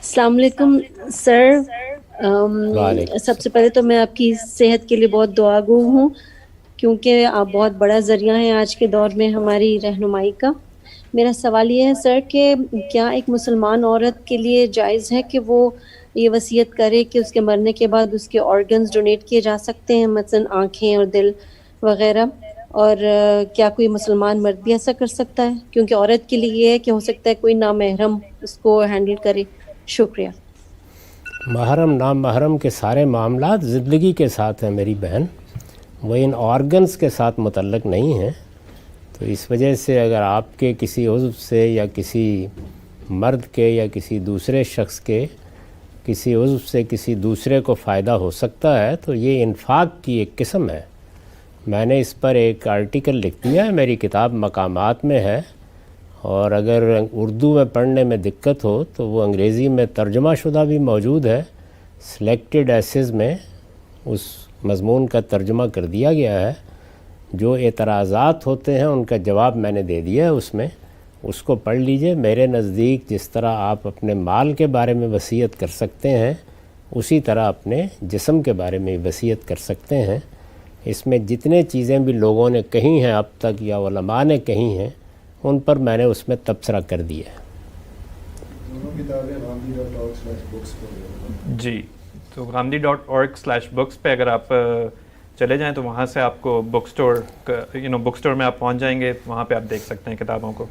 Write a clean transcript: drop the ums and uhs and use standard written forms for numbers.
السلام علیکم سر. وعلیکم سب سے السلام. پہلے تو میں آپ کی صحت کے لیے بہت دعا گو ہوں، کیونکہ آپ بہت بڑا ذریعہ ہیں آج کے دور میں ہماری رہنمائی کا. میرا سوال یہ ہے سر کہ کیا ایک مسلمان عورت کے لیے جائز ہے کہ وہ یہ وصیت کرے کہ اس کے مرنے کے بعد اس کے آرگنز ڈونیٹ کیے جا سکتے ہیں، مثلا آنکھیں اور دل وغیرہ؟ اور کیا کوئی مسلمان مرد بھی ایسا کر سکتا ہے؟ کیونکہ عورت کے لیے یہ ہے کہ ہو سکتا ہے کوئی نامحرم اس کو ہینڈل کرے. شکریہ. محرم نام محرم کے سارے معاملات زندگی کے ساتھ ہیں میری بہن، وہ ان آرگنز کے ساتھ متعلق نہیں ہیں. تو اس وجہ سے اگر آپ کے کسی عضو سے یا کسی مرد کے یا کسی دوسرے شخص کے کسی عضو سے کسی دوسرے کو فائدہ ہو سکتا ہے تو یہ انفاق کی ایک قسم ہے. میں نے اس پر ایک آرٹیکل لکھ دیا ہے، میری کتاب مقامات میں ہے، اور اگر اردو میں پڑھنے میں دقت ہو تو وہ انگریزی میں ترجمہ شدہ بھی موجود ہے. سلیکٹڈ ایسز میں اس مضمون کا ترجمہ کر دیا گیا ہے. جو اعتراضات ہوتے ہیں ان کا جواب میں نے دے دیا ہے اس کو پڑھ لیجئے. میرے نزدیک جس طرح آپ اپنے مال کے بارے میں وصیت کر سکتے ہیں اسی طرح اپنے جسم کے بارے میں وصیت کر سکتے ہیں. اس میں جتنے چیزیں بھی لوگوں نے کہی ہیں اب تک یا علماء نے کہی ہیں ان پر میں نے اس میں تبصرہ کر دیا ہے. جی، تو غامدی.org/books پہ اگر آپ چلے جائیں تو وہاں سے آپ کو بک سٹور میں آپ پہنچ جائیں گے، وہاں پہ آپ دیکھ سکتے ہیں کتابوں کو.